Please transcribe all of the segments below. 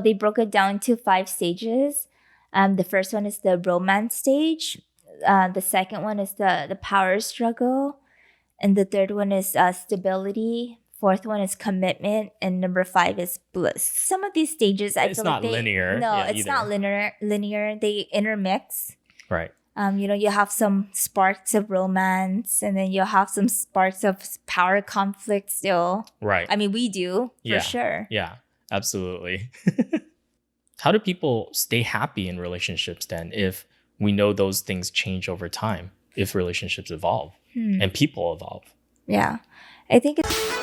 they broke it down to 5 stages. The first one is the romance stage. The second one is the power struggle. And the third one is stability. Fourth one is commitment. And number 5 is bliss. Some of these stages, I It's feel not like linear. No, Yeah, it's either. not linear. They intermix. Right. You have some sparks of romance, and then you'll have some sparks of power conflict still. Right. I mean, we do, for sure. Yeah, absolutely. How do people stay happy in relationships then if we know those things change over time, if relationships evolve and people evolve? Yeah. I think it's...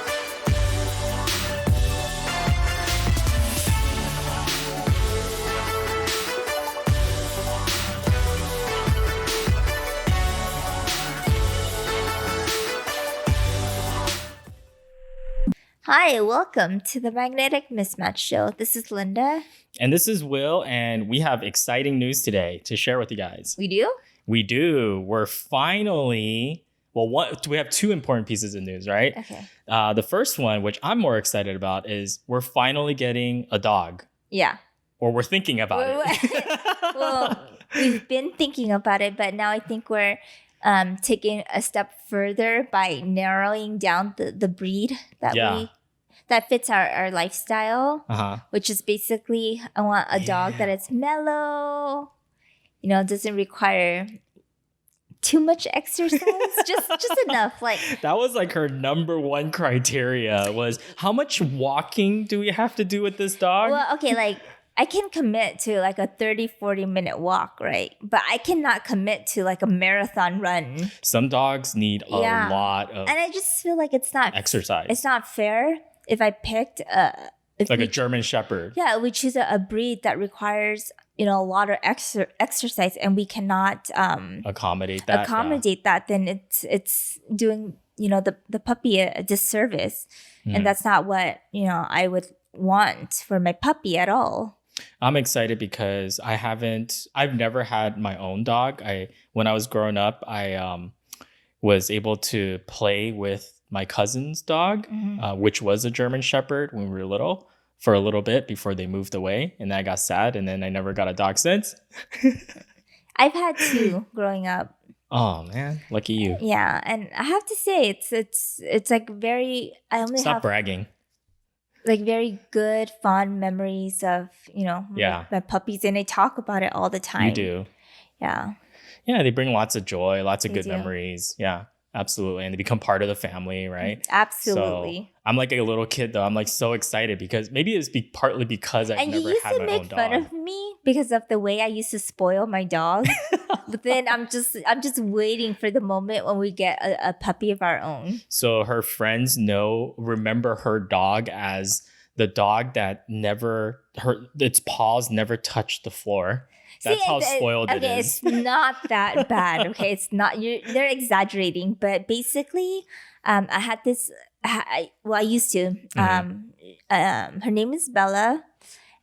Hi, welcome to the Magnetic Mismatch Show. This is Linda. And this is Will, and we have exciting news today to share with you guys. We do? We do. We're finally... we have 2 important pieces of news, right? Okay. The first one, which I'm more excited about, is we're finally getting a dog. Yeah. Or we're thinking about it. Well, we've been thinking about it, but now I think we're taking a step further by narrowing down the breed that fits our lifestyle, which is basically, I want a dog that is mellow, doesn't require too much exercise, just enough. Like that was like her number 1 criteria was how much walking do we have to do with this dog? Well, okay, like I can commit to like a 30-40 minute walk, right? But I cannot commit to like a marathon run. Some dogs need a lot of and I just feel like it's not exercise. It's not fair if I picked a German Shepherd. Yeah, we choose a breed that requires a lot of exercise, and we cannot accommodate that. Then it's doing the puppy a disservice, and that's not what I would want for my puppy at all. I'm excited because I've never had my own dog. When I was growing up, I was able to play with my cousin's dog, which was a German Shepherd when we were little, for a little bit before they moved away. And then I got sad, and then I never got a dog since. I've had 2 growing up. Oh man, lucky you. Yeah, and I have to say it's like very. Stop bragging. Like very good, fond memories of my puppies, and I talk about it all the time. You do. Yeah. Yeah, they bring lots of joy, lots of good memories. Yeah, absolutely, and they become part of the family, right? Absolutely. So, I'm like a little kid though. I'm like so excited because maybe it's partly because I've never had my own dog. And you used to make fun of me because of the way I used to spoil my dog. But then I'm just waiting for the moment when we get a puppy of our own. So her friends remember her dog as the dog that its paws never touched the floor. That's how spoiled it is. Okay, it's not that bad. Okay, it's not. They're exaggerating, but basically, I had this. I used to. Her name is Bella,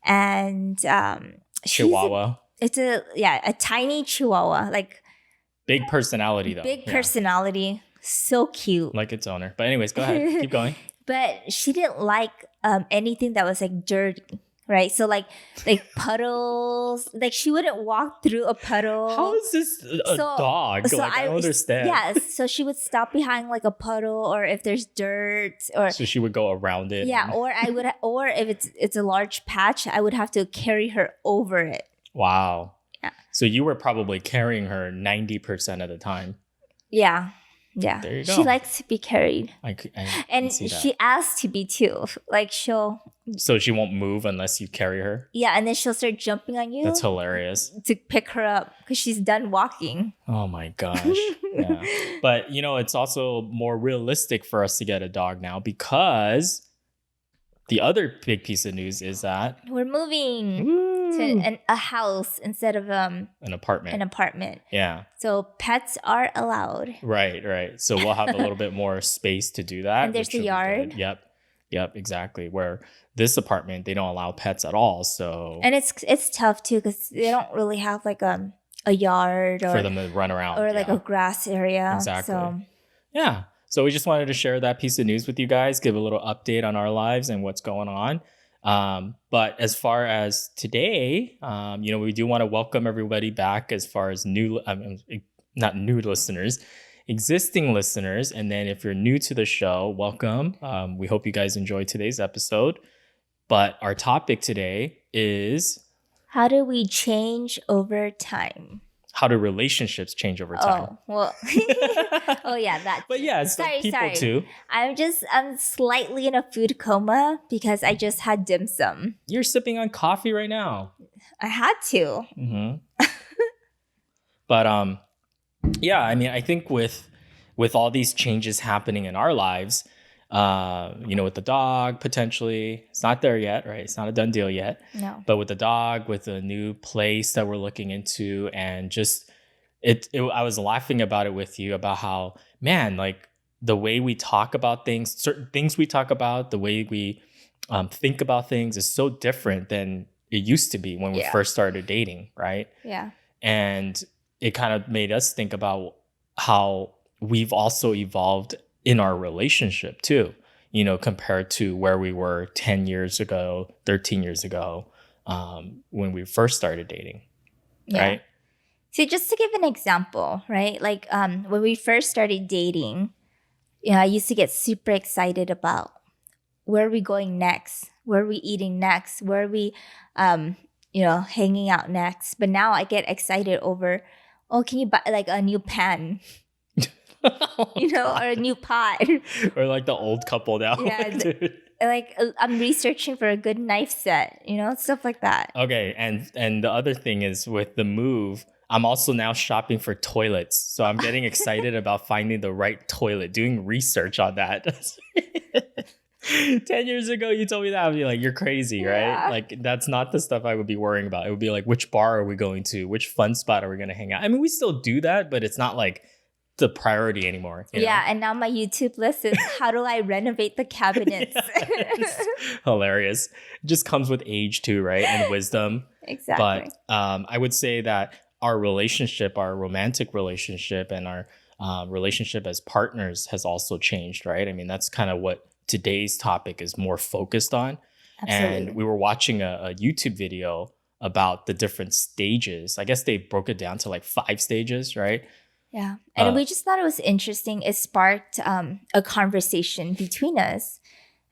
and Chihuahua. It's a tiny Chihuahua, like big personality though. Big personality, so cute. Like its owner. But anyways, go ahead, keep going. But she didn't like anything that was like dirty. Right, so like puddles, like she wouldn't walk through a puddle. How is this a dog? So I don't understand. Yes, so she would stop behind like a puddle, or if there's dirt, or so she would go around it. Yeah, or I would, or if it's a large patch, I would have to carry her over it. Wow. Yeah. So you were probably carrying her 90% of the time. Yeah. Yeah. There you go. She likes to be carried. And she asks to be too. Like So she won't move unless you carry her? Yeah, and then she'll start jumping on you. That's hilarious. To pick her up because she's done walking. Oh my gosh. Yeah. But it's also more realistic for us to get a dog now because the other big piece of news is that we're moving to a house instead of an apartment. An apartment. Yeah. So pets are allowed. Right. So we'll have a little bit more space to do that. And there's a yard. Yep, exactly. Where this apartment, they don't allow pets at all. So and it's tough too because they don't really have like a yard or for them to run around or like a grass area. Exactly. So yeah. So we just wanted to share that piece of news with you guys, give a little update on our lives and what's going on. But as far as today, we do want to welcome everybody back as far as not new listeners, existing listeners. And then if you're new to the show, welcome. We hope you guys enjoyed today's episode. But our topic today is, how do we change over time? How do relationships change over time? Oh, well. Oh, yeah, that. But yeah, it's like people too. I'm slightly in a food coma because I just had dim sum. You're sipping on coffee right now. I had to. Mm-hmm. But yeah, I mean, I think with all these changes happening in our lives, with the dog potentially, it's not there yet, right? It's not a done deal yet. No. But with the dog, with the new place that we're looking into, and just I was laughing about it with you about how, man, like the way we talk about things, certain things we talk about, the way we think about things is so different than it used to be when we first started dating, right? Yeah. And it kind of made us think about how we've also evolved in our relationship too, compared to where we were 10 years ago, 13 years ago, when we first started dating. Yeah. Right. So just to give an example, right? Like when we first started dating, I used to get super excited about where are we going next? Where are we eating next? Where are we, hanging out next? But now I get excited over, oh, can you buy like a new pen? Or a new pot. Or like the old couple now. Yeah. Like I'm researching for a good knife set, stuff like that. Okay. And the other thing is with the move, I'm also now shopping for toilets. So I'm getting excited about finding the right toilet, doing research on that. 10 years ago, you told me that, I'd be like, you're crazy, right? Yeah. Like, that's not the stuff I would be worrying about. It would be like, which bar are we going to? Which fun spot are we going to hang out? I mean, we still do that, but it's not like the priority anymore. Yeah, and now my YouTube list is how do I renovate the cabinets? Hilarious. It just comes with age too, right? And wisdom. Exactly. But I would say that our relationship, our romantic relationship, and our relationship as partners has also changed, right? I mean, that's kind of what today's topic is more focused on. Absolutely. And we were watching a YouTube video about the different stages. I guess they broke it down to like 5 stages, right? Yeah. And we just thought it was interesting. It sparked a conversation between us.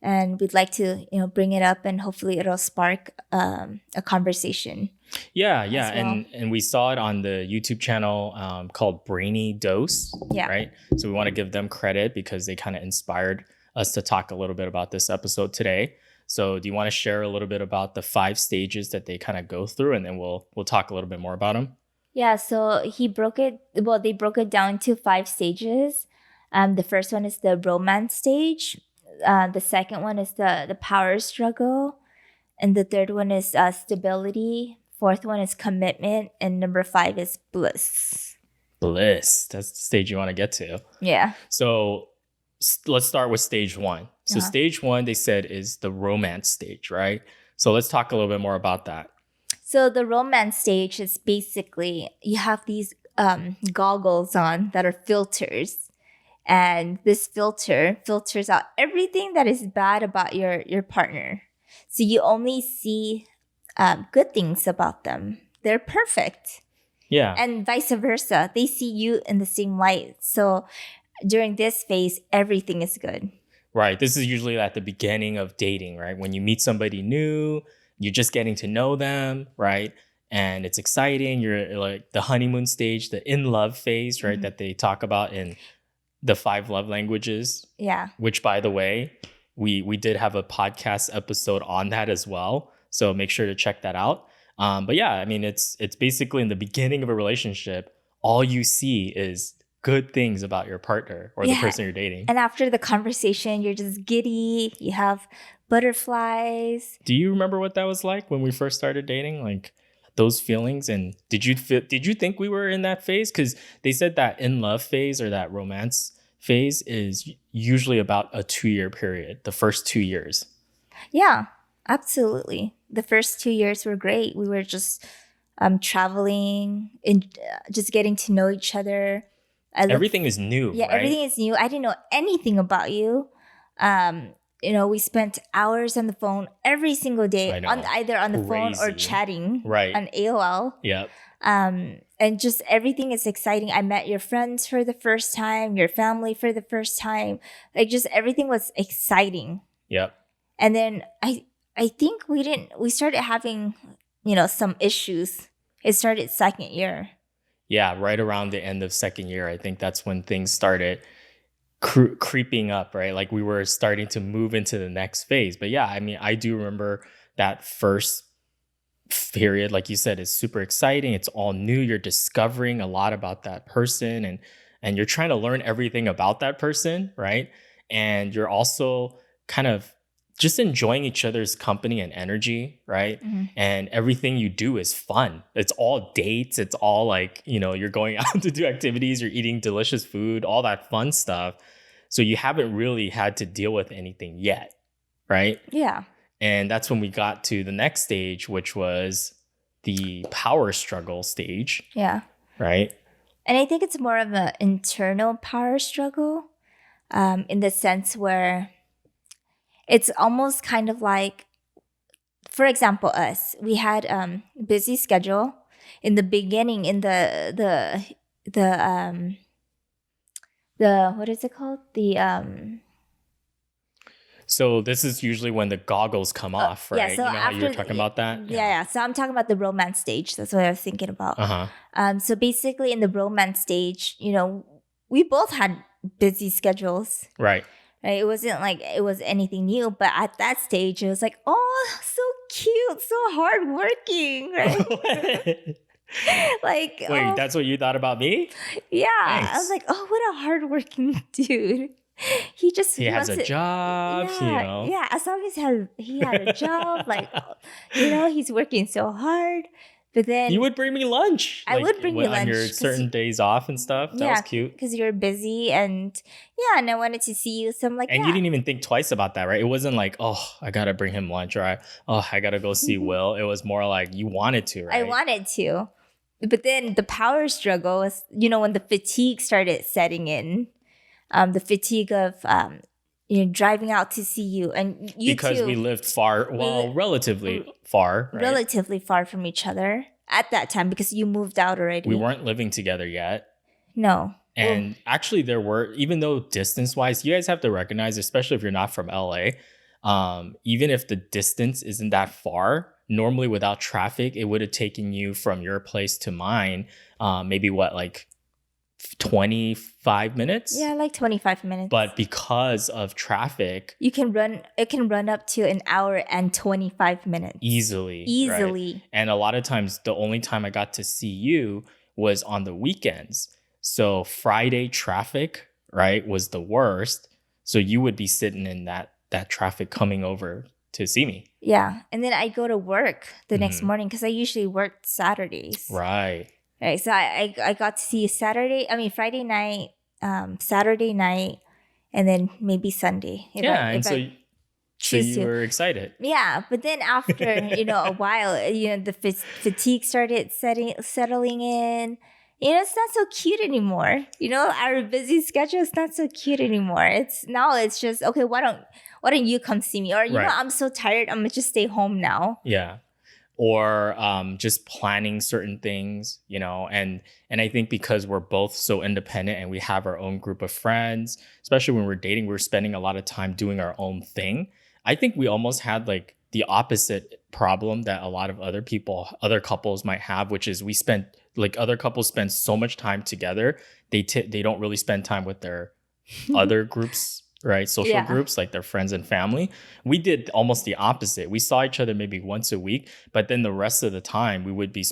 And we'd like to, bring it up, and hopefully it'll spark a conversation. Yeah. Well. And we saw it on the YouTube channel called Brainy Dose, right? So we want to give them credit because they kind of inspired us to talk a little bit about this episode today. So do you want to share a little bit about the 5 stages that they kind of go through, and then we'll talk a little bit more about them? Yeah, so they broke it down into 5 stages. The first one is the romance stage. The second one is the power struggle. And the third one is stability. Fourth one is commitment. And number 5 is bliss. Bliss. That's the stage you want to get to. Yeah. So let's start with stage 1. So stage 1, they said, is the romance stage, right? So let's talk a little bit more about that. So the romance stage is basically you have these goggles on that are filters. And this filter filters out everything that is bad about your partner. So you only see good things about them. They're perfect. Yeah. And vice versa. They see you in the same light. So during this phase, everything is good. Right. This is usually at the beginning of dating, right? When you meet somebody new, you're just getting to know them, right? And it's exciting. You're like the honeymoon stage, the in love phase, right? Mm-hmm. That they talk about in the 5 love languages. Yeah. Which, by the way, we did have a podcast episode on that as well. So make sure to check that out. But yeah, I mean, it's basically in the beginning of a relationship, all you see is good things about your partner or the person you're dating. And after the conversation, you're just giddy. You have butterflies. Do you remember what that was like when we first started dating? Like those feelings? And did you think we were in that phase? Because they said that in love phase or that romance phase is usually about a 2-year period, the first 2 years. Yeah, absolutely. The first 2 years were great. We were just traveling and just getting to know each other. Everything is new. Yeah, right? Everything is new. I didn't know anything about you. we spent hours on the phone every single day, I know. either on the phone or Crazy. chatting Right. on AOL. Yep. And just everything is exciting. I met your friends for the first time, your family for the first time. Like just everything was exciting. Yep. And then I think we started having, some issues. It started second year. Yeah, right around the end of second year, I think that's when things started creeping up, right? Like we were starting to move into the next phase. But yeah, I mean, I do remember that first period, like you said, is super exciting. It's all new. You're discovering a lot about that person, and you're trying to learn everything about that person, right? And you're also kind of just enjoying each other's company and energy, right? Mm-hmm. And everything you do is fun. It's all dates. It's all like, you're going out to do activities, you're eating delicious food, all that fun stuff. So you haven't really had to deal with anything yet, right? Yeah. And that's when we got to the next stage, which was the power struggle stage. Yeah. Right. And I think it's more of an internal power struggle, in the sense where it's almost kind of like, for example, we had busy schedule in the beginning, in the what is it called? So this is usually when the goggles come off, right? Yeah, so how you were talking about that? Yeah. So I'm talking about the romance stage. That's what I was thinking about. Uh-huh. So basically in the romance stage, we both had busy schedules. Right. Right? It wasn't like it was anything new, but at that stage it was like, oh, so cute, so hardworking, right? Like, wait, that's what you thought about me? Yeah. Thanks. I was like, oh, what a hardworking dude. He has a job, Yeah, as long as he had a job, like, he's working so hard. But then you would bring me lunch. I would bring you lunch on your certain days off and stuff. That was cute. Because you're busy, and and I wanted to see you. So I'm like, and you didn't even think twice about that, right? It wasn't like, oh, I gotta bring him lunch, or I gotta go see Will. It was more like you wanted to, right? I wanted to. But then the power struggle was, when the fatigue started setting in, the fatigue of, driving out to see you, and you because too, we lived far, relatively far, right? Relatively far from each other at that time because you moved out already. We weren't living together yet. No. And actually there were, even though distance-wise, you guys have to recognize, especially if you're not from LA, even if the distance isn't that far, normally without traffic, it would have taken you from your place to mine, maybe like 25 minutes? Yeah, like 25 minutes. But because of traffic, it can run up to an hour and 25 minutes. Easily. Right? And a lot of times, the only time I got to see you was on the weekends. So Friday traffic, right, was the worst. So you would be sitting in that traffic coming over to see me. Yeah. And then I go to work the next morning because I usually work Saturdays. Right. Right. So I got to see you Friday night, Saturday night, and then maybe Sunday. So you were excited. Yeah. But then after, a while, the fatigue started settling in. It's not so cute anymore. Our busy schedule is not so cute anymore. It's just, okay, why don't you come see me? Or, I'm so tired, I'm going to just stay home now. Yeah. Or just planning certain things, and I think because we're both so independent and we have our own group of friends, especially when we're dating, we're spending a lot of time doing our own thing. I think we almost had like the opposite problem that a lot of other couples might have, which is other couples spend so much time together, they don't really spend time with their other groups. Right? Social groups, like their friends and family. We did almost the opposite. We saw each other maybe once a week, but then the rest of the time we would be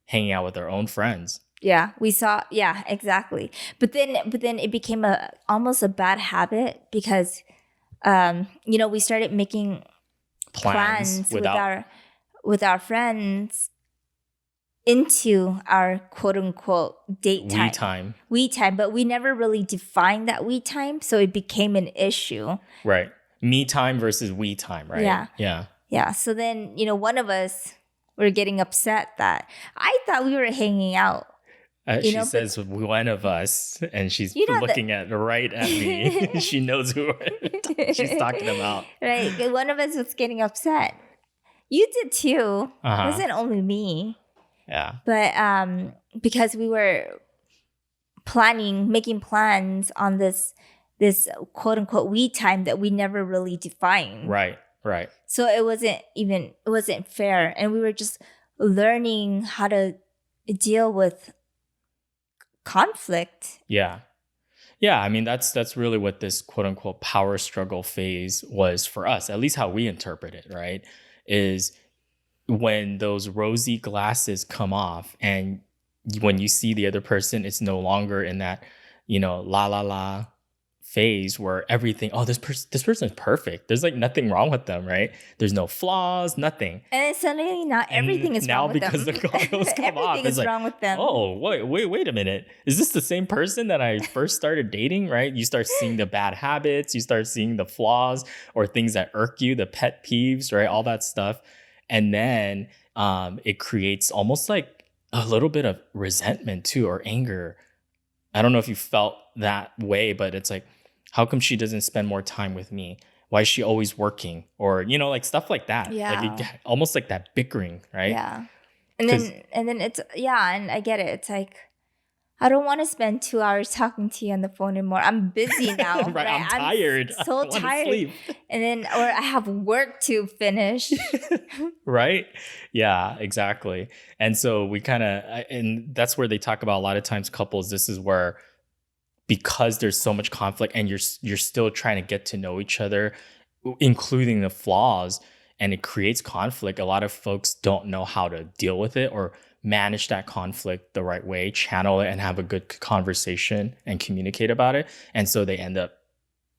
hanging out with our own friends. Yeah, exactly. But then it became almost a bad habit because, we started making plans with our friends into our quote unquote date time. We time, but we never really defined that we time, so it became an issue. Right. Me time versus we time, right? Yeah. Yeah. Yeah. So then, one of us were getting upset that I thought we were hanging out. She says one of us, and she's looking right at me. She knows who she's talking about. Right. One of us was getting upset. You did too. It wasn't only me. Yeah. But because we were making plans on this quote unquote we time that we never really defined. Right. So it wasn't fair. And we were just learning how to deal with conflict. Yeah. Yeah, I mean that's really what this quote unquote power struggle phase was for us, at least how we interpret it, right? Is when those rosy glasses come off and when you see the other person, it's no longer in that, la la la phase where everything, this person is perfect. There's like nothing wrong with them, right? There's no flaws, nothing. And suddenly not everything is wrong with them. Now because the goggles come off, it's wrong with them. Oh, wait a minute. Is this the same person that I first started dating, right? You start seeing the bad habits, you start seeing the flaws or things that irk you, the pet peeves, right? All that stuff. And then it creates almost like a little bit of resentment too, or anger. I don't know if you felt that way, but it's like, how come she doesn't spend more time with me? Why is she always working? Or, like stuff like that. Yeah. Like almost like that bickering, right? Yeah. And then it's, and I get it. It's like, I don't want to spend 2 hours talking to you on the phone anymore. I'm busy now. Right? I'm tired. So tired. Sleep. And then, or I have work to finish. Right? Yeah, exactly. And so we and that's where they talk about a lot of times couples. This is where, because there's so much conflict and you're still trying to get to know each other, including the flaws, and it creates conflict. A lot of folks don't know how to deal with it or manage that conflict the right way, channel it and have a good conversation and communicate about it. And so they end up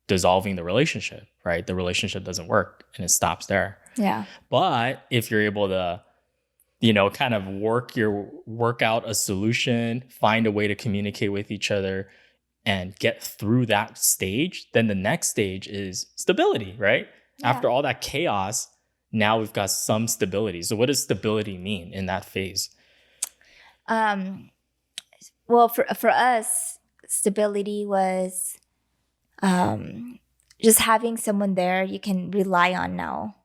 dissolving the relationship, right? The relationship doesn't work and it stops there. Yeah. But if you're able to, kind of work out a solution, find a way to communicate with each other and get through that stage, then the next stage is stability, right? Yeah. After all that chaos, now we've got some stability. So what does stability mean in that phase? Well, for us, stability was just having someone there you can rely on now.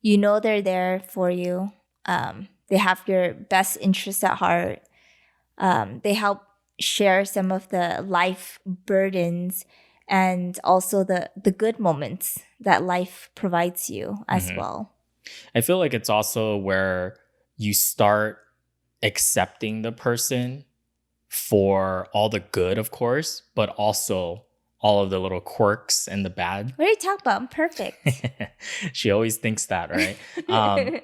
They're there for you. They have your best interests at heart. They help share some of the life burdens and also the good moments that life provides you as well. I feel like it's also where you start accepting the person for all the good, of course, but also all of the little quirks and the bad. What are you talking about? I'm perfect. She always thinks that, right?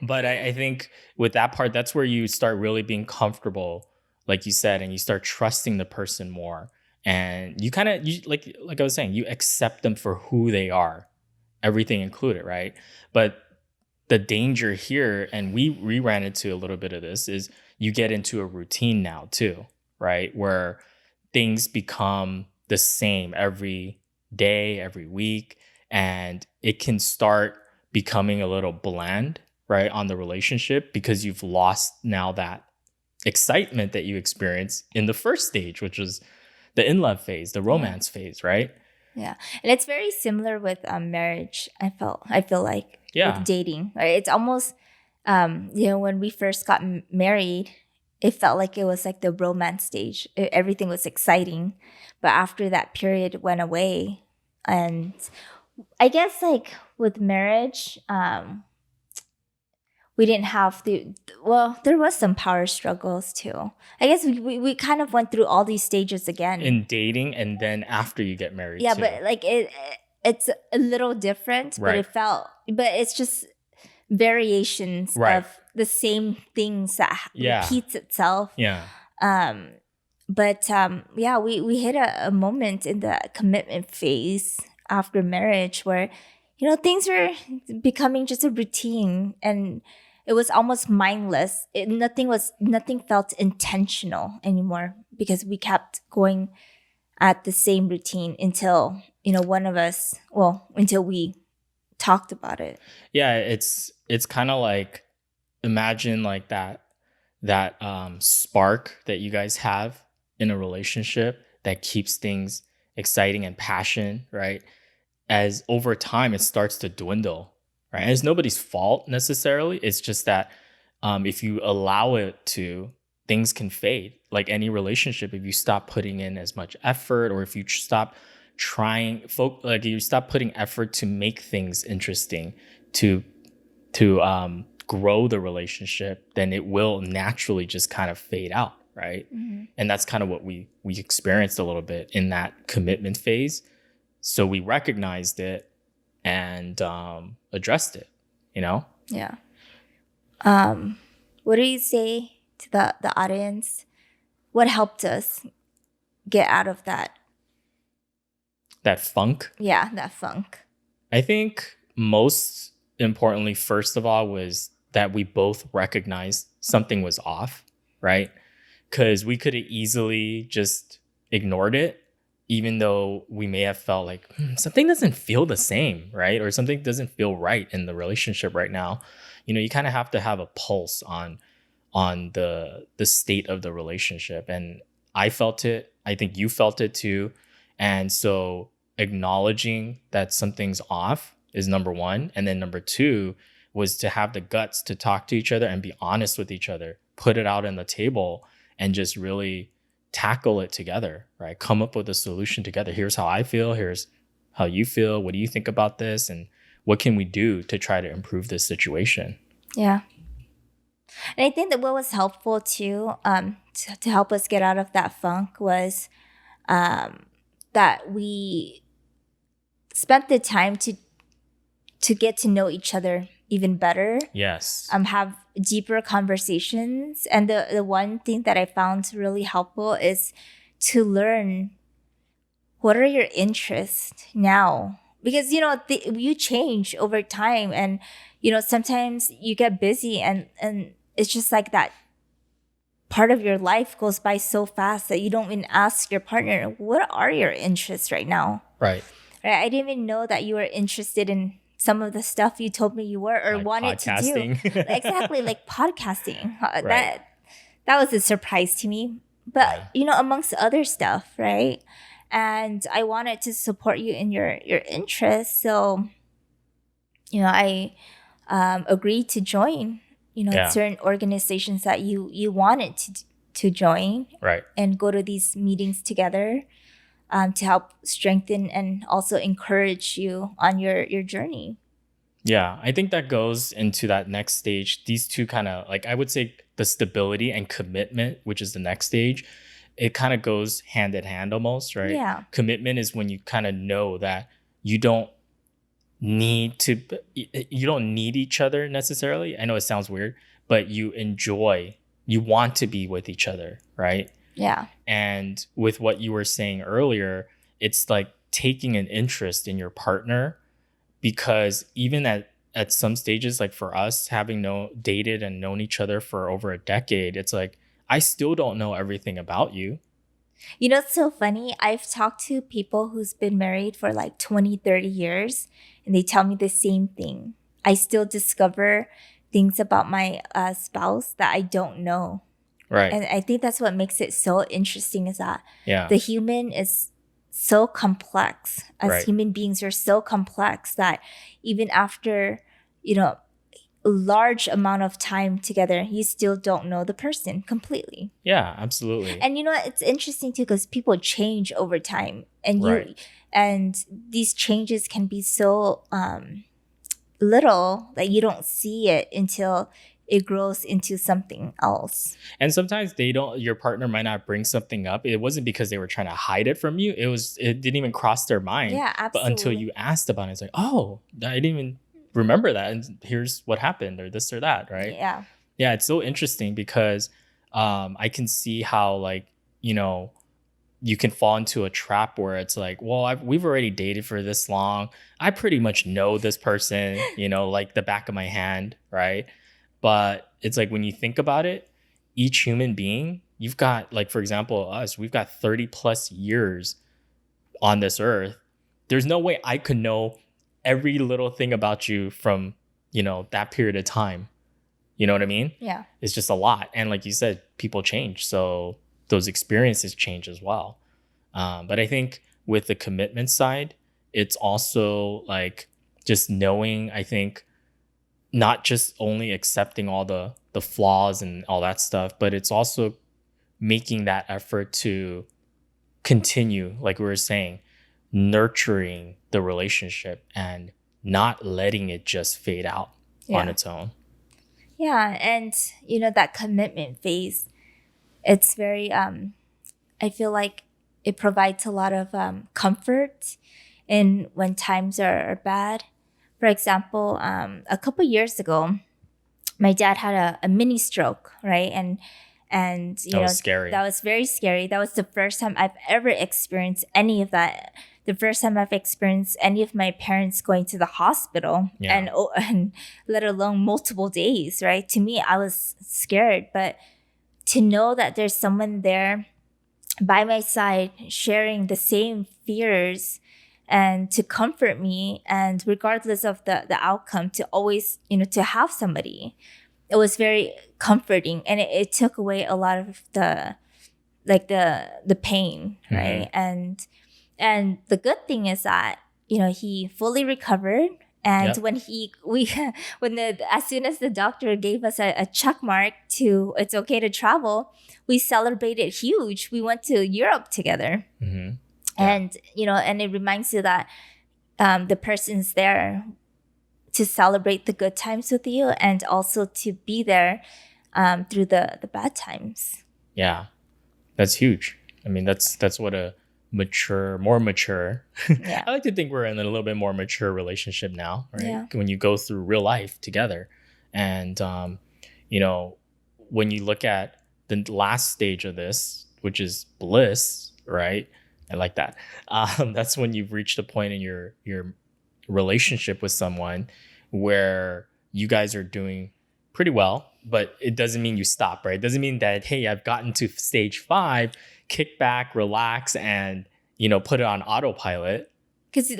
But I think with that part, that's where you start really being comfortable, like you said, and you start trusting the person more. And you kind of, like I was saying, you accept them for who they are, everything included, right? But the danger here, and we ran into a little bit of this, is you get into a routine now too, right? Where things become the same every day, every week, and it can start becoming a little bland, right, on the relationship because you've lost now that excitement that you experienced in the first stage, which was the in-love phase, the romance phase, right? Yeah. And it's very similar with marriage, I feel like, with dating. Right? It's almost, when we first got married, it felt like it was like the romance stage. Everything was exciting. But after that period went away. And I guess like with marriage, we didn't have there was some power struggles too. I guess we kind of went through all these stages again. In dating and then after you get married too. But like it's a little different, right. but it's just variations of the same things that repeats itself. Yeah. We hit a moment in the commitment phase after marriage where, things were becoming just a routine and it was almost mindless. Nothing felt intentional anymore because we kept going at the same routine until, one of us, until we talked about it. Yeah, it's kind of like, imagine like that that spark that you guys have in a relationship that keeps things exciting and passion, right? As over time it starts to dwindle, right? And it's nobody's fault necessarily. It's just that if you allow it to, things can fade. Like any relationship, if you stop putting in as much effort, or if you stop like you stop putting effort to make things interesting, to grow the relationship, then it will naturally just kind of fade out, right? And that's kind of what we experienced a little bit in that commitment phase. So we recognized it and addressed it, you know? Yeah. What do you say to the audience? What helped us get out of that? That funk. Yeah, that funk. I think most importantly, first of all, was that we both recognized something was off, right? Because we could have easily just ignored it, even though we may have felt like something doesn't feel the same, right? Or something doesn't feel right in the relationship right now. You know, you kind of have to have a pulse on the state of the relationship. And I felt it. I think you felt it too. And so acknowledging that something's off is number one. And then number two was to have the guts to talk to each other and be honest with each other, put it out on the table and just really tackle it together, right? Come up with a solution together. Here's how I feel. Here's how you feel. What do you think about this? And what can we do to try to improve this situation? Yeah. And I think that what was helpful too, to help us get out of that funk was that we spent the time to get to know each other even better. Yes. Have deeper conversations. And the one thing that I found really helpful is to learn what are your interests now. Because, you know, you change over time. And, you know, sometimes you get busy and it's just like that part of your life goes by so fast that you don't even ask your partner, what are your interests right now? Right. I didn't even know that you were interested in some of the stuff you told me you were or like wanted podcasting. to do. Exactly, like podcasting. Right. That was a surprise to me. But, you know, amongst other stuff, right? And I wanted to support you in your interests. So, you know, I agreed to join, you know, certain organizations that you wanted to join. Right. And go to these meetings together. To help strengthen and also encourage you on your journey. Yeah, I think that goes into that next stage. These two kind of like, I would say the stability and commitment, which is the next stage, it kind of goes hand in hand almost, right? Yeah. Commitment is when you kind of know that you don't need each other necessarily. I know it sounds weird, but you want to be with each other, right? Yeah. And with what you were saying earlier, it's like taking an interest in your partner, because even at some stages, like for us having dated and known each other for over a decade, it's like, I still don't know everything about you. You know, it's so funny. I've talked to people who's been married for like 20, 30 years, and they tell me the same thing. I still discover things about my spouse that I don't know. Right. And I think that's what makes it so interesting is that the human is so complex. As human beings, we're so complex that even after, you know, a large amount of time together, you still don't know the person completely. Yeah, absolutely. And you know, it's interesting too because people change over time, and and these changes can be so little that you don't see it until it grows into something else. And sometimes your partner might not bring something up. It wasn't because they were trying to hide it from you. It didn't even cross their mind. Yeah, absolutely. But until you asked about it, it's like, oh, I didn't even remember that. And here's what happened, or this or that, right? Yeah. Yeah, it's so interesting because I can see how, like, you know, you can fall into a trap where it's like, well, we've already dated for this long. I pretty much know this person, you know, like the back of my hand, right? But it's like when you think about it, each human being, you've got, like, for example, us, we've got 30 plus years on this earth. There's no way I could know every little thing about you from, you know, that period of time. You know what I mean? Yeah. It's just a lot. And like you said, people change. So those experiences change as well. But I think with the commitment side, it's also like just knowing, I think, not just only accepting all the flaws and all that stuff, but it's also making that effort to continue, like we were saying, nurturing the relationship and not letting it just fade out on its own. Yeah. And, that commitment phase, it's very, I feel like it provides a lot of comfort in when times are bad. For example, a couple years ago, my dad had a mini stroke, right? And that was scary. That was very scary. That was the first time I've ever experienced any of that. The first time I've experienced any of my parents going to the hospital, and let alone multiple days, right? To me, I was scared, but to know that there's someone there by my side sharing the same fears and to comfort me, and regardless of the outcome, to always, to have somebody, it was very comforting, and it took away a lot of the pain, right? And the good thing is that, he fully recovered. And when as soon as the doctor gave us a check mark to it's okay to travel, we celebrated huge. We went to Europe together. And, and it reminds you that the person's there to celebrate the good times with you, and also to be there through the bad times. Yeah, that's huge. I mean, that's what a more mature. I like to think we're in a little bit more mature relationship now, right? Yeah. When you go through real life together. And, when you look at the last stage of this, which is bliss, right? I like that. That's when you've reached a point in your relationship with someone where you guys are doing pretty well, but it doesn't mean you stop, right? It doesn't mean that, hey, I've gotten to stage 5, kick back, relax, and, put it on autopilot. Because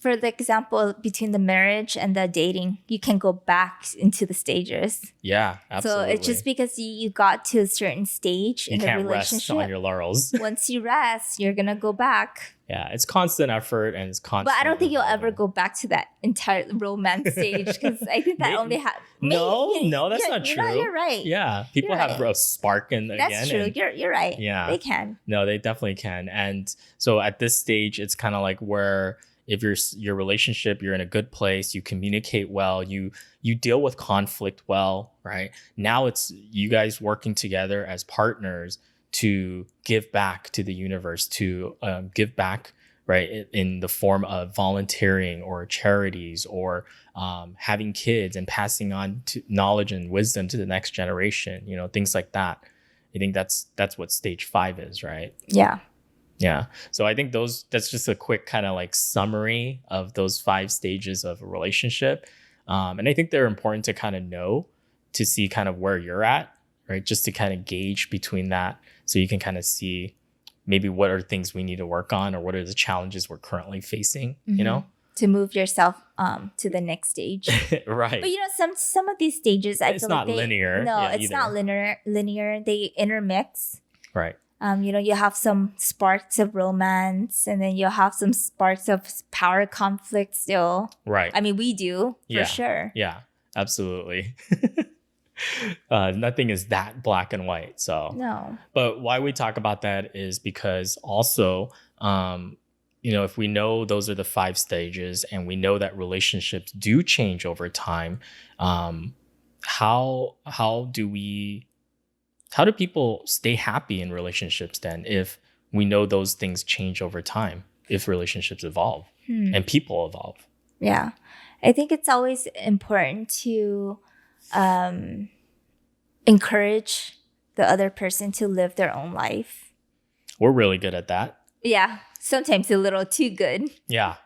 for the example, between the marriage and the dating, you can go back into the stages. Yeah, absolutely. So it's just because you got to a certain stage in the relationship. You can't rest on your laurels. Once you rest, you're going to go back. Yeah, it's constant effort and it's constant. But I don't think you'll ever go back to that entire romance stage, because I think that only No, that's not true. You're right. Yeah, people have a spark in again. That's true. You're right. Yeah, they can. No, they definitely can. And so at this stage, it's kind of like where if your relationship, you're in a good place, you communicate well, you deal with conflict well, right? Now it's you guys working together as partners to give back to the universe, to give back, right, in the form of volunteering or charities or having kids and passing on to knowledge and wisdom to the next generation, things like that. I think that's what stage 5 is, right? Yeah. Yeah. So I think that's just a quick kind of like summary of those 5 stages of a relationship. And I think they're important to kind of know, to see kind of where you're at, right? Just to kind of gauge between that, so you can kind of see maybe what are things we need to work on, or what are the challenges we're currently facing, to move yourself to the next stage. Right. But some of these stages, it's not linear. No, it's not linear. They intermix. Right. You have some sparks of romance, and then you'll have some sparks of power conflict still. Right. I mean, we do for sure. Yeah, absolutely. Nothing is that black and white. So no. But why we talk about that is because also, if we know those are the 5 stages, and we know that relationships do change over time, how do people stay happy in relationships then, if we know those things change over time, if relationships evolve and people evolve? Yeah. I think it's always important to encourage the other person to live their own life. We're really good at that. Yeah. Sometimes a little too good. Yeah.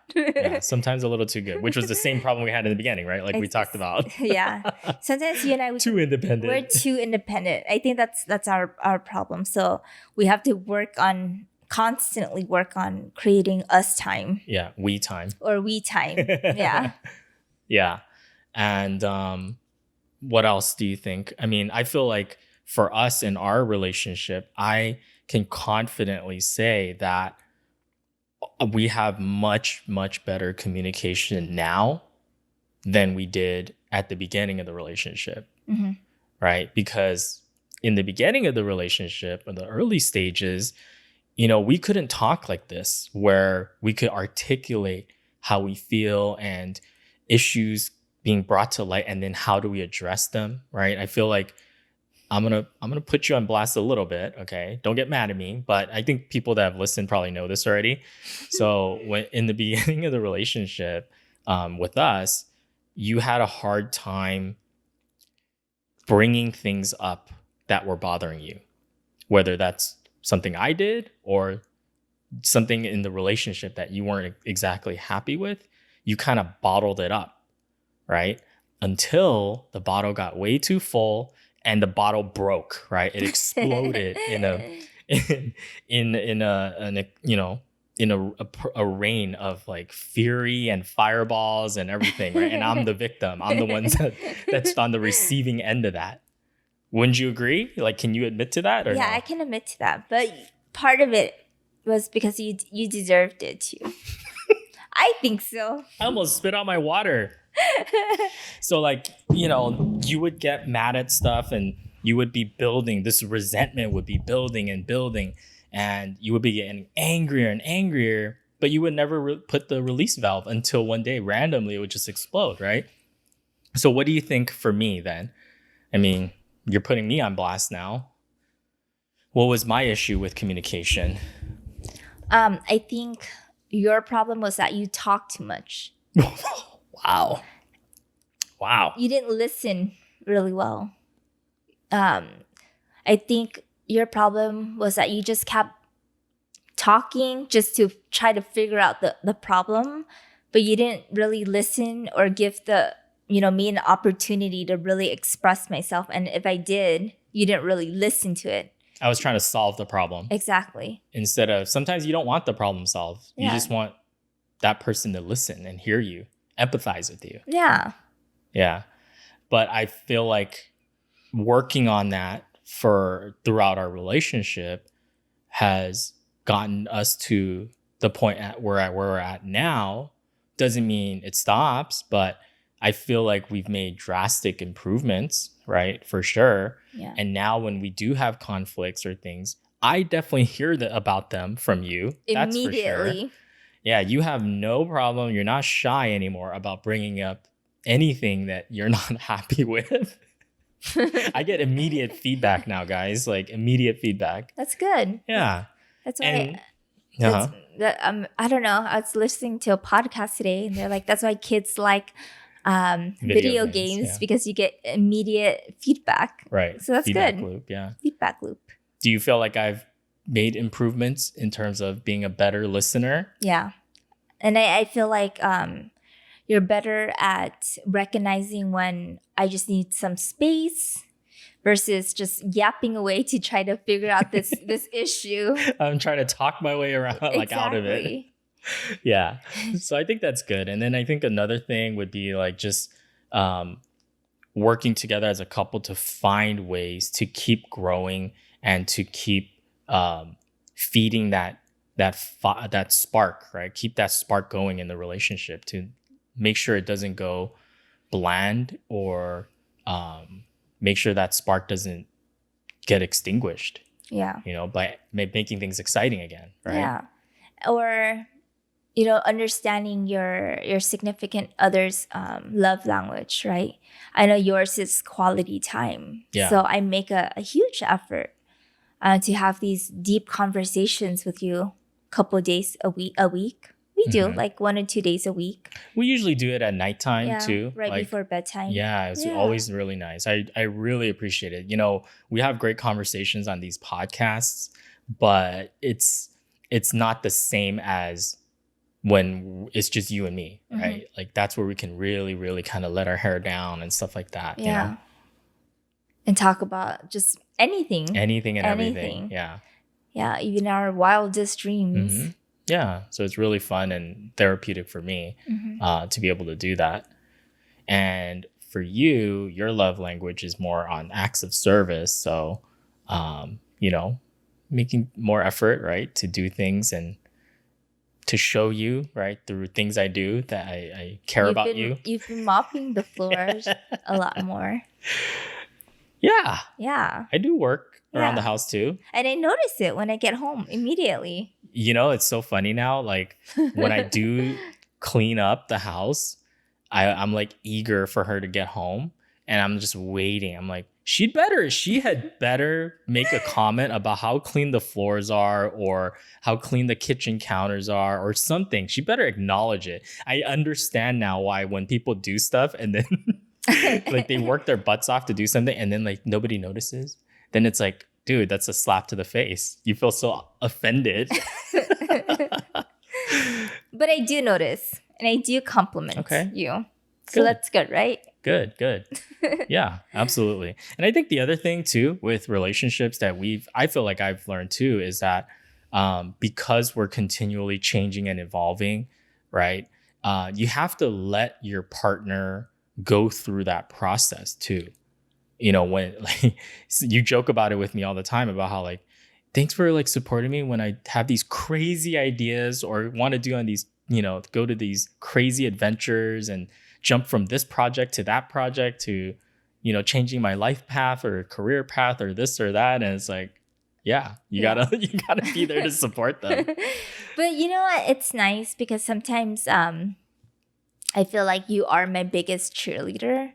Sometimes a little too good, which was the same problem we had in the beginning, right? Like we talked about. Yeah. Sometimes you and I too independent. We're too independent. I think that's our problem. So we have to constantly work on creating us time. Yeah, we time. Or we time. Yeah. Yeah. And what else do you think? I mean, I feel like for us in our relationship, I can confidently say that we have much, much better communication now than we did at the beginning of the relationship, right? Because in the beginning of the relationship, in the early stages, we couldn't talk like this, where we could articulate how we feel and issues being brought to light, and then how do we address them, right? I feel like I'm gonna put you on blast a little bit, okay? Don't get mad at me, but I think people that have listened probably know this already. So when in the beginning of the relationship with us, you had a hard time bringing things up that were bothering you, whether that's something I did or something in the relationship that you weren't exactly happy with. You kind of bottled it up, right? Until the bottle got way too full and the bottle broke, right? It exploded in a rain of like fury and fireballs and everything, right? And I'm the victim. I'm the one that's on the receiving end of that. Wouldn't you agree? Like, can you admit to that or Yeah, no? I can admit to that. But part of it was because you deserved it too. I think so. I almost spit out my water. So like, you would get mad at stuff and you would be building, this resentment would be building and building, and you would be getting angrier and angrier, but you would never put the release valve until one day randomly it would just explode, right? So what do you think for me then? I mean, you're putting me on blast now. What was my issue with communication? I think your problem was that you talk too much. Wow. You didn't listen really well. I think your problem was that you just kept talking just to try to figure out the problem, but you didn't really listen or give me an opportunity to really express myself. And if I did, you didn't really listen to it. I was trying to solve the problem. Exactly. Instead of, sometimes you don't want the problem solved. Yeah. You just want that person to listen and hear you, empathize with you. Yeah. Yeah. But I feel like working on that throughout our relationship has gotten us to the point where we're at now. Doesn't mean it stops, but I feel like we've made drastic improvements, right? For sure. Yeah. And now when we do have conflicts or things, I definitely hear about them from you. That's for sure. Yeah, you have no problem. You're not shy anymore about bringing up anything that you're not happy with. I get immediate feedback now, guys. Like immediate feedback. That's good. Yeah. That's why. I don't know. I was listening to a podcast today, and they're like, "That's why kids like video games because you get immediate feedback." Right. So that's feedback good. Loop. Yeah. Feedback loop. Do you feel like I've made improvements in terms of being a better listener? Yeah, and I feel like you're better at recognizing when I just need some space versus just yapping away to try to figure out this issue. I'm trying to talk my way around, like out of it. Yeah. So I think that's good. And then I think another thing would be like just working together as a couple to find ways to keep growing and to keep feeding that spark, right? Keep that spark going in the relationship to make sure it doesn't go bland or make sure that spark doesn't get extinguished. Yeah. By making things exciting again, right? Yeah. Or, understanding your significant other's love language, right? I know yours is quality time. Yeah. So I make a huge effort to have these deep conversations with you a couple days a week. We do like 1 or 2 days a week. We usually do it at nighttime too. Right before bedtime. Yeah, it's always really nice. I really appreciate it. We have great conversations on these podcasts, but it's not the same as when it's just you and me, right? Like that's where we can really, really kind of let our hair down and stuff like that. Yeah. And talk about just anything. Anything and everything. Yeah. Yeah, even our wildest dreams. Mm-hmm. Yeah, so it's really fun and therapeutic for me to be able to do that. And for you, your love language is more on acts of service. So, you know, making more effort, right, to do things and to show you, right, through things I do that I care about you. You've been mopping the floors a lot more. Yeah. Yeah. I do work around the house too. And I notice it when I get home immediately. You know, it's so funny now. Like when I do clean up the house, I'm like eager for her to get home. And I'm just waiting. I'm like, she had better make a comment about how clean the floors are or how clean the kitchen counters are or something. She better acknowledge it. I understand now why when people do stuff and then like they work their butts off to do something and then like nobody notices, then it's like, dude, that's a slap to the face. You feel so offended. But I do notice and I do compliment you. So that's good, right? Good. Yeah, absolutely. And I think the other thing too with relationships that I feel like I've learned too is that because we're continually changing and evolving, right? You have to let your partner go through that process too. You know, when like you joke about it with me all the time about how like, thanks for like supporting me when I have these crazy ideas or want to do on these, you know, go to these crazy adventures and jump from this project to that project to, you know, changing my life path or career path or this or that. And it's like, yeah, you gotta be there to support them. But you know what? It's nice because sometimes I feel like you are my biggest cheerleader.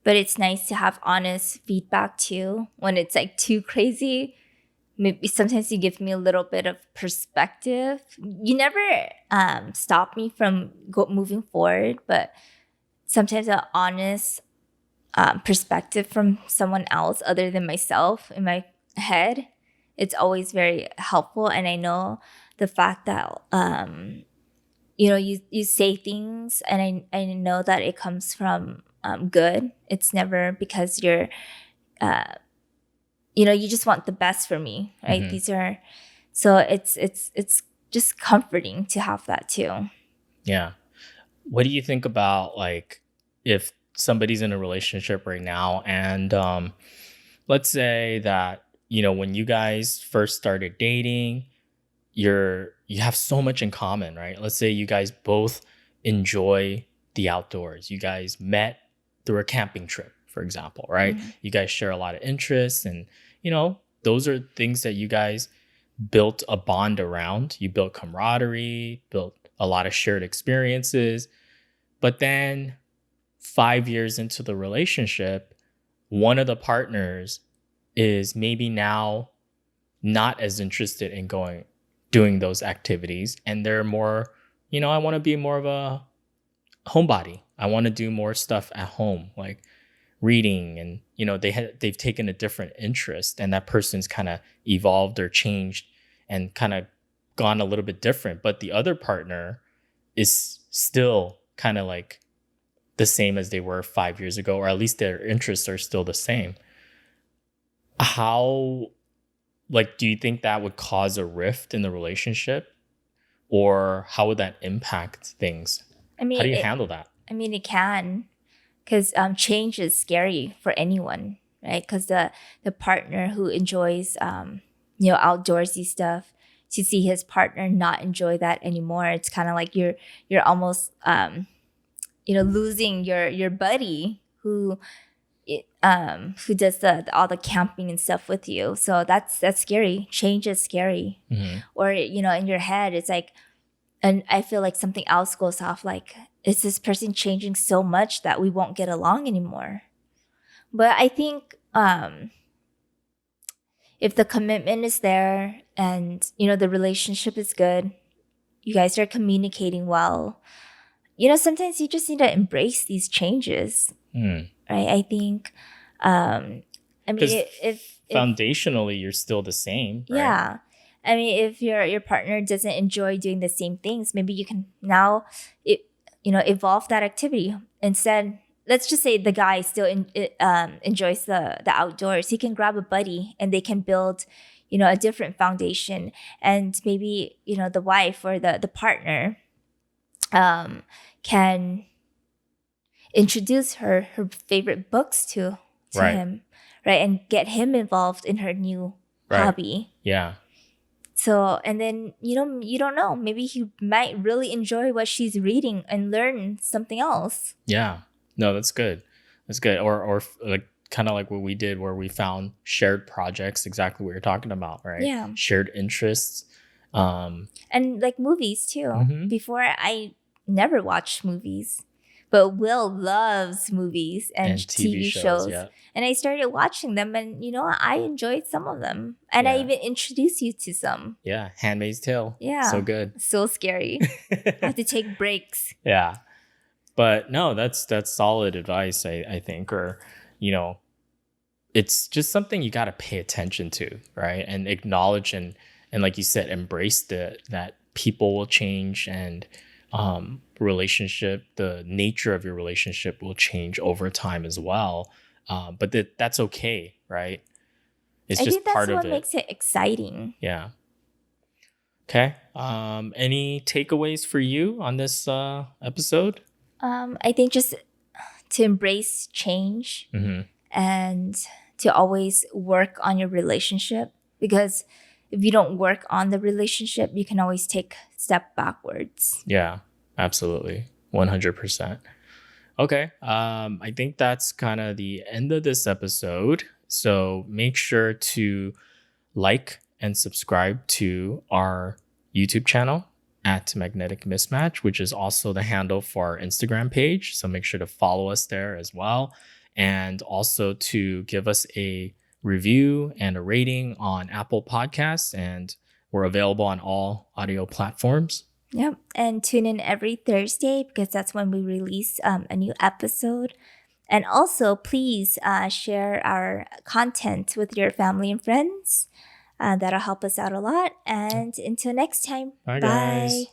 But it's nice to have honest feedback too when it's like too crazy. Maybe sometimes you give me a little bit of perspective. You never stop me from moving forward, but sometimes an honest perspective from someone else other than myself in my head, it's always very helpful. And I know the fact that you know you say things, and I know that it comes from good. It's never because you're you know, you just want the best for me, right? Mm-hmm. These are, so it's just comforting to have that too. Yeah. What do you think about like if somebody's in a relationship right now and let's say that, you know, when you guys first started dating, you have so much in common, right? Let's say you guys both enjoy the outdoors. You guys met through a camping trip, for example, right? Mm-hmm. You guys share a lot of interests and, you know, those are things that you guys built a bond around. You built camaraderie, built a lot of shared experiences. But then 5 years into the relationship, one of the partners is maybe now not as interested in doing those activities. And they're more, you know, I want to be more of a homebody. I want to do more stuff at home, like reading, and you know they've taken a different interest, and that person's kind of evolved or changed and kind of gone a little bit different. But the other partner is still kind of like the same as they were 5 years ago, or at least their interests are still the same. How, like, do you think that would cause a rift in the relationship, or how would that impact things? I mean, how do you handle that? I mean, it can, because change is scary for anyone, right? Because the partner who enjoys you know, outdoorsy stuff, to see his partner not enjoy that anymore, it's kind of like you're almost you know, losing your buddy who does all the camping and stuff with you. So that's scary. Change is scary. Mm-hmm. Or, you know, in your head, it's like, and I feel like something else goes off, like, is this person changing so much that we won't get along anymore? But I think if the commitment is there and, you know, the relationship is good, you guys are communicating well, you know, sometimes you just need to embrace these changes. Right? I think, I mean, if foundationally you're still the same, right? Yeah. I mean, if your partner doesn't enjoy doing the same things, maybe you can now, you know, evolve that activity. Instead, let's just say the guy still enjoys the outdoors. He can grab a buddy and they can build, you know, a different foundation. And maybe, you know, the wife or the partner can introduce her favorite books to Right. him, right? And get him involved in her new Right. hobby. Yeah. So, and then, you don't know, maybe he might really enjoy what she's reading and learn something else. Yeah. No, that's good. That's good. Or like kind of like what we did where we found shared projects, exactly what you're talking about, right? Yeah. Shared interests. And like movies too. Mhm. Before, I never watched movies, but Will loves movies and TV shows. Yeah. And I started watching them, and I enjoyed some of them. And I Yeah. even introduced you to some. Yeah. Handmaid's Tale. Yeah. So good. So scary. I have to take breaks. Yeah. But no, that's solid advice, I think. Or, it's just something you got to pay attention to, right? And acknowledge and like you said, embrace that people will change, and the nature of your relationship will change over time as well. But that's okay, right? It's I just think that's part of what it. makes it exciting. Yeah. Okay. Any takeaways for you on this episode? I think just to embrace change Mm-hmm. and to always work on your relationship, because if you don't work on the relationship, you can always take a step backwards. Yeah, absolutely. 100%. Okay. I think that's kind of the end of this episode. So make sure to like and subscribe to our YouTube channel at Magnetic Mismatch, which is also the handle for our Instagram page. So make sure to follow us there as well. And also to give us a review and a rating on Apple Podcasts. And we're available on all audio platforms. Yep. And tune in every Thursday, because that's when we release a new episode. And also, please share our content with your family and friends. That'll help us out a lot. And until next time, Bye, guys.